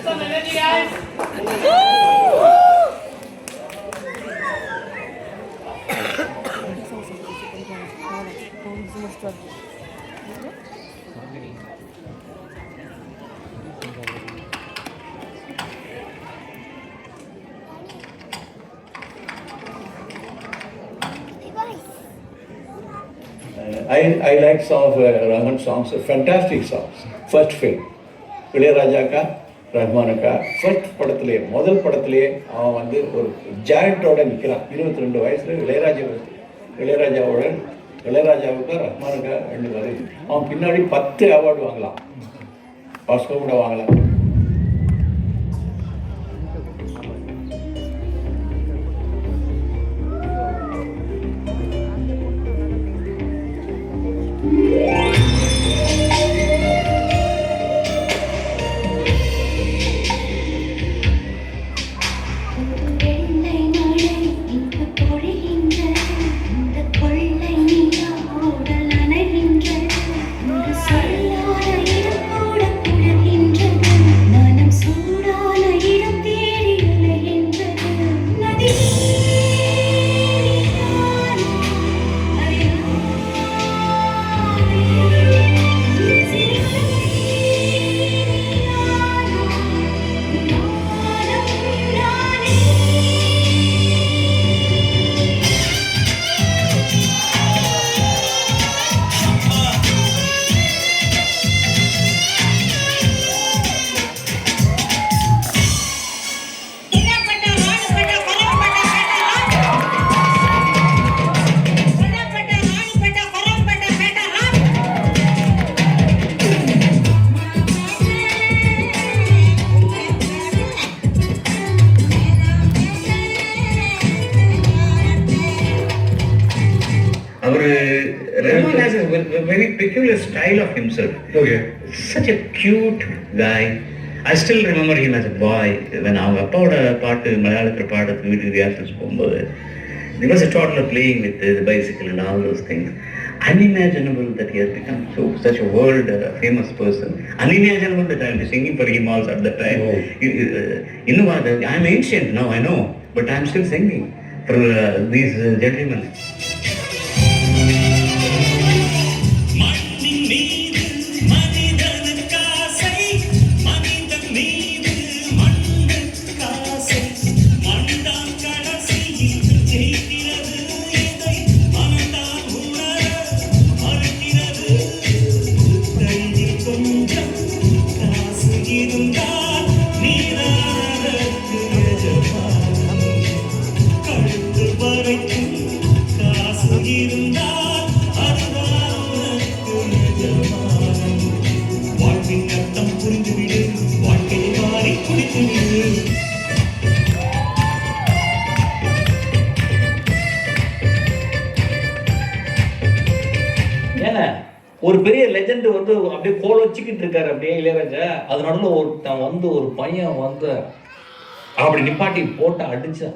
Some energy, guys. I like some of Rahman songs, fantastic songs. First film, Ilaiyaraaja கா ரஹ்மானுக்கா first படத்துலேயே முதல் படத்துலேயே அவன் வந்து ஒரு ஜாயிண்டோட நிற்கிறான். 22 வயசுல இளையராஜாவுக்கா ரஹ்மானுக்கா 2 வருது. அவன் பின்னாடி 10 அவார்டு வாங்கலாம், பாஸ்கோ கூட வாங்கலாம். Rahman has a very peculiar style of himself. Okay. Such a cute guy. I still remember him as a boy when our பாட்டு மலையாளத்தில் பாடுறதுக்கு வீட்டுக்கு ரியாசல்ஸ் போகும்போது there was a toddler playing with the bicycle and all those things. Unimaginable that he has become such a world famous person. Unimaginable that I will be singing for him also at that time. You know what? I am ancient now, I know, but I am still singing for these gentlemen. ஒரு பெரிய legend வந்து அப்படியே கோல் வச்சுக்கிட்டு இருக்காரு அப்படியே இளையராஜா. அது நடுவில் ஒருத்தன் வந்து ஒரு பையன் வந்து அப்படி நிப்பாட்டி போட்டு அடிச்சு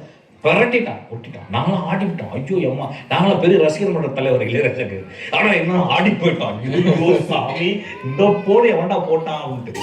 பரட்டிட்டான், ஒட்டிட்டான். நாங்களாம் ஆடிவிட்டோம். ஐயோ அம்மா, நாங்களாம் பெரிய ரசிகர் மன்ற தலைவர் இளையராஜாக்கு. ஆனா என்ன ஆடி போயிட்டான். ஐயோ சாமி, இந்த போடு எவன்டா போட்டான் அப்படின்ட்டு.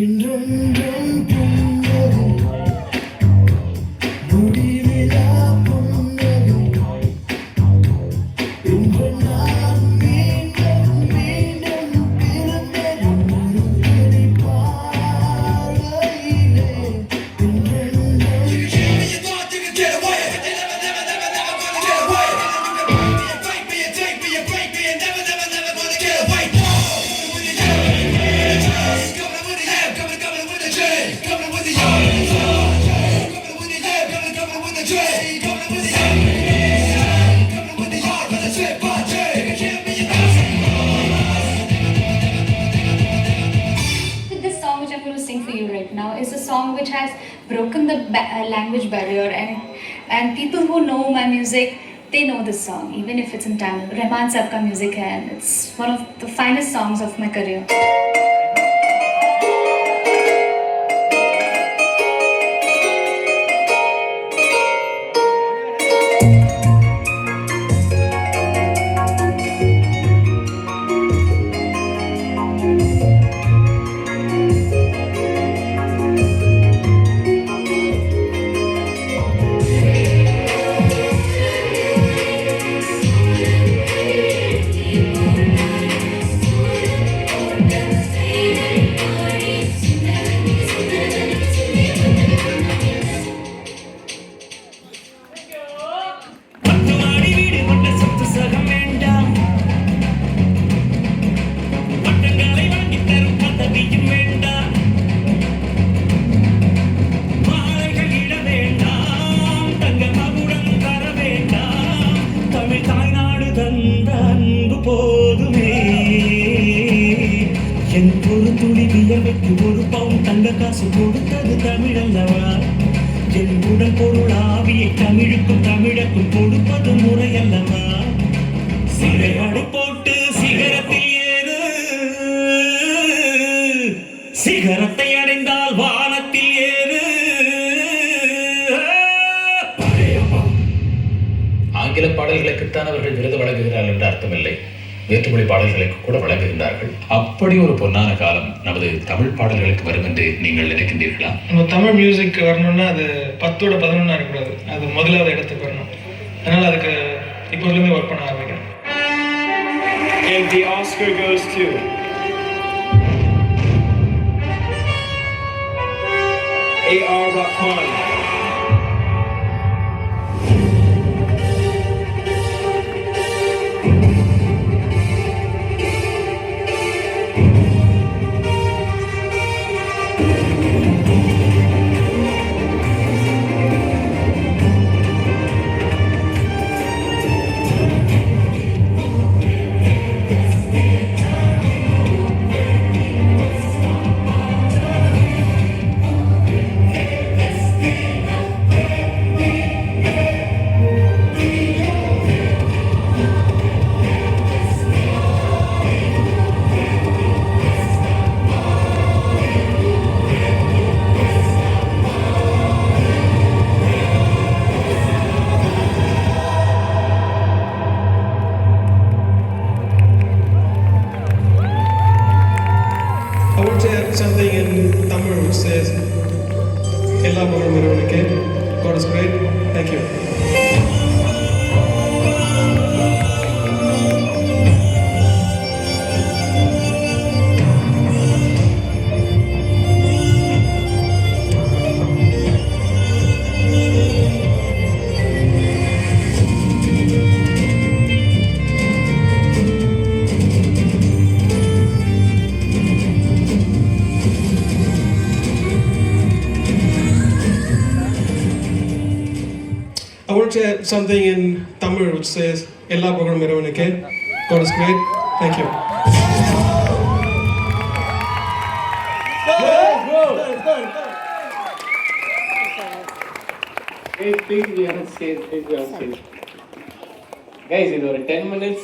என்றென்றும் புன்னகை முடிவிலா புன்னகை இன்று நான் மீண்டும் மீண்டும் பிறந்தேன் உன்னை பார்வையிலே என்றென்றும் This song which I'm going to sing for you right now is a song which has broken the language barrier, and people who know my music, they know this song even if it's in Tamil. Rahman Saab ka music hai, and it's one of the finest songs of my career. போதுமே என் ஒரு துளி வியர்வைக்கு ஒரு பவுன் தங்க காசு கொடுத்தது தமிழல்லவா என் உடல் பொருள் ஆவியை தமிழுக்கும் தமிழக்கும் கொடுப்பது முறையல்லவா சிறையடை போட்டு சிகரத்தில் ஏறு சிகரத்தை அடைந்தால் வானத்தில் ஏறு ஆங்கில பாடல்களுக்குத்தான் அவர்கள் விருது வழங்குகிறார்கள் என்று அர்த்தமில்லை, வேற்றுமொழி பாடல்களுக்கு கூட வழங்குகின்றார்கள். அப்படி ஒரு பொன்னான காலம் நமது தமிழ் பாடல்களுக்கு வரும் என்று நீங்கள் நினைக்கின்றீர்களா? நம்ம தமிழ் மியூசிக் வரணும்னா அது 10ஓட 11 இருக்கக்கூடாது, அது முதலாவது இடத்துக்கு வரணும். அதனால அதுக்கு இப்போதுலேருந்து ஒர்க் பண்ண ஆரம்பிக்கிறேன். And the Oscar goes to A.R. Rahman. I want to add something in Tamil which says, "Ella Bhagwan Miravanike." God is great. Thank you. I want to add something in Tamil which says, "Ella Bhagwan Miravanike." God is great. Thank you. Guys, இது ஒரு 10 minutes